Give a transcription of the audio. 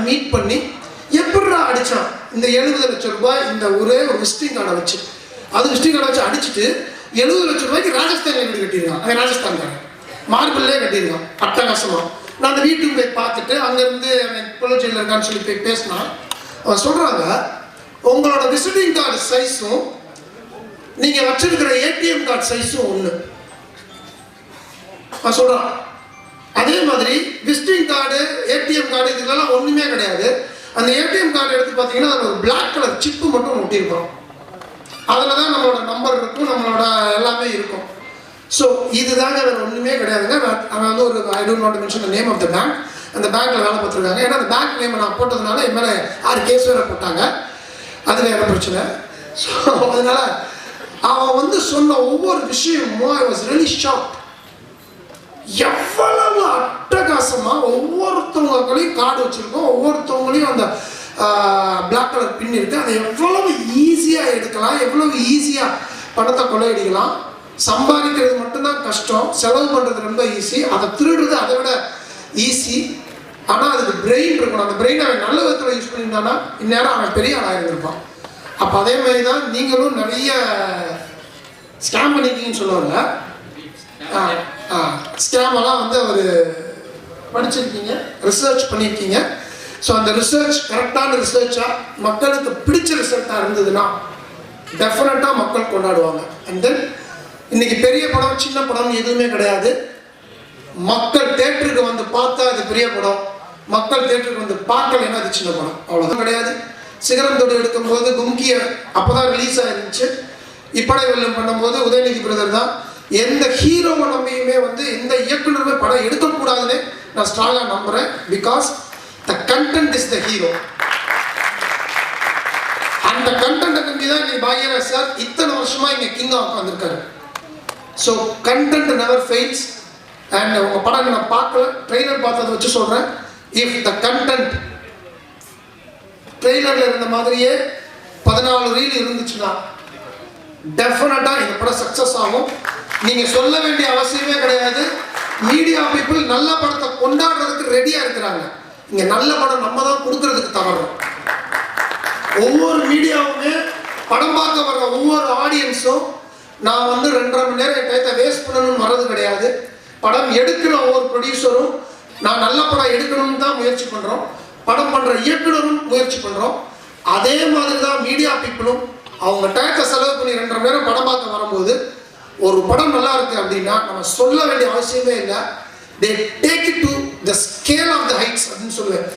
Meet பண்ணி எப்படா அடித்தான் இந்த 70 லட்சம் ரூபாய் இந்த ஒரே ஒரு விசிட்டிங் கார்டை வச்சு, அது விசிட்டிங் கார்டை வச்சு அடிச்சுட்டு 70 லட்சம் ரூபாய்க்கு ராஜஸ்தானில் வீடு கட்டியிருக்கான். அங்கே ராஜஸ்தான்காரன் மார்பிள்லே கட்டியிருக்கான் அட்டகாசமாக. நான் அந்த வீட்டுக்கு போய் பார்த்துட்டு அங்கேருந்து அவன் பொள்ளாச்சியில் இருக்கான்னு சொல்லி போய் பேசினா அவன் சொல்கிறாங்க, உங்களோட விசிட்டிங் கார்டு சைஸும் நீங்கள் வச்சிருக்கிற ஏடிஎம் கார்டு சைஸும் ஒன்று. அவன் சொல்கிறான். அதே மாதிரி விசிட்டிங் கார்டு ஏடிஎம் கார்டு இதுலலாம் ஒன்றுமே கிடையாது. அந்த ஏடிஎம் கார்டு எடுத்து பார்த்தீங்கன்னா அதில் ஒரு பிளாக் கலர் சிப்பு மட்டும் ஒட்டியிருக்கோம். அதில் தான் நம்மளோட நம்பர் இருக்கும், நம்மளோட எல்லாமே இருக்கும். ஸோ இதுதாங்க வேறு ஒன்றுமே கிடையாதுங்க. அவன் வந்து ஒரு I don't want to mention the name of the bank, அந்த பேங்க்கில் வேலை பார்த்துருக்காங்க. ஏன்னா அந்த பேங்க் நேமை நான் போட்டதுனால என் மேலே 6 கேஸ் வேறு போட்டாங்க. அது வேறு பிரச்சனை. ஸோ அதனால் அவன் வந்து சொன்ன ஒவ்வொரு விஷயமும் ஐ வாஸ் ரியலி ஷாக்ட். எவ்வளவு அட்டகாசமாக ஒவ்வொருத்தவங்களையும் கார்டு வச்சுருக்கோம், ஒவ்வொருத்தவங்களையும் அந்த பிளாக் கலர் பின் இருக்குது. அதை எவ்வளவு ஈஸியாக எடுக்கலாம், எவ்வளவு ஈஸியாக பணத்தை கொள்ளையடிக்கலாம். சம்பாதிக்கிறது மட்டும்தான் கஷ்டம், செலவு பண்ணுறது ரொம்ப ஈஸி, அதை திருடுறது அதை விட ஈஸி. ஆனால் அதுக்கு பிரெயின் இருக்கணும். அந்த பிரெயினை அவன் நல்ல விதத்தில் யூஸ் பண்ணியிருந்தானா இந்நேரம் அவன் பெரிய ஆளாக இருந்திருப்பான். அப்போ அதே மாதிரி தான் நீங்களும் நிறைய ஸ்கேம் பண்ணிக்கிங்கன்னு சொல்லுவாங்க. ஸ்கேமெல்லாம் வந்து அவர் படிச்சிருக்கீங்க, ரிசர்ச் பண்ணியிருக்கீங்க. ஸோ அந்த ரிசர்ச் கரெக்டான ரிசர்ச்சாக மக்களுக்கு பிடிச்ச ரிசல்ட்டாக இருந்ததுன்னா டெஃபினட்டாக மக்கள் கொண்டாடுவாங்க. அண்ட் தென் இன்னைக்கு பெரிய படம் சின்ன படம் எதுவுமே கிடையாது. மக்கள் தேட்டருக்கு வந்து பார்த்தா அது பெரிய படம், மக்கள் தேட்டருக்கு வந்து பார்க்கலைன்னா அது சின்ன படம், அவ்வளோதான். கிடையாது. சிகரம் தொடு எடுக்கும்போது கும்கிய அப்போ தான் ரிலீஸ் ஆயிருந்துச்சு. இப்படை வெள்ளம் பண்ணும்போது உதயநிதி பிரதர் தான். எந்த ஹீரோவை நம்பியுமே வந்து எந்த இயக்குனருமே படம் எடுக்கக்கூடாதுன்னு நான் ஸ்ட்ராங்காக நம்புகிறேன். Because the content is the hero. அந்த கண்டென்ட்டை நம்பி தான் இன்னைக்கு பாக்யராஜ் சார் இத்தனை வருஷமா இங்கே கிங்காக உட்காந்துருக்காரு. So content never fails. And உங்கள் படம் நான் பார்க்கல, ட்ரெய்லர் பார்த்ததை வச்சு சொல்கிறேன். இஃப் த கண்டென்ட் ட்ரெய்லரில் இருந்த மாதிரியே 14 ரீல் இருந்துச்சுன்னா டெஃபினட்டாக இந்த படம் சக்ஸஸ் ஆகும். நீங்கள் சொல்ல வேண்டிய அவசியமே கிடையாது. மீடியா பீப்புள் நல்ல படத்தை கொண்டாடுறதுக்கு ரெடியாக இருக்கிறாங்க. இங்கே நல்ல படம் நம்ம தான் கொடுக்கறதுக்கு தவறுறோம். ஒவ்வொரு மீடியாவுமே படம் பார்க்க வர்ற ஒவ்வொரு ஆடியன்ஸும் நான் வந்து 2.5 மணி நேரம் என் டயத்தை வேஸ்ட் பண்ணணும்னு வர்றது கிடையாது. படம் எடுக்கிற ஒவ்வொரு ப்ரொடியூசரும் நான் நல்ல படம் எடுக்கணும்னு தான் முயற்சி பண்ணுறோம். படம் பண்ணுற இயக்குனரும் முயற்சி பண்ணுறோம். அதே மாதிரி தான் மீடியா பீப்புளும் அவங்க டயத்தை செலவு பண்ணி 2.5 மணி நேரம் படம் பார்க்க வரும்போது ஒரு படம் நல்லா இருக்கு அப்படின்னா நம்ம சொல்ல வேண்டிய அவசியமே இல்லை. They take it to the scale of the heights அப்படின்னு சொல்லுவேன்.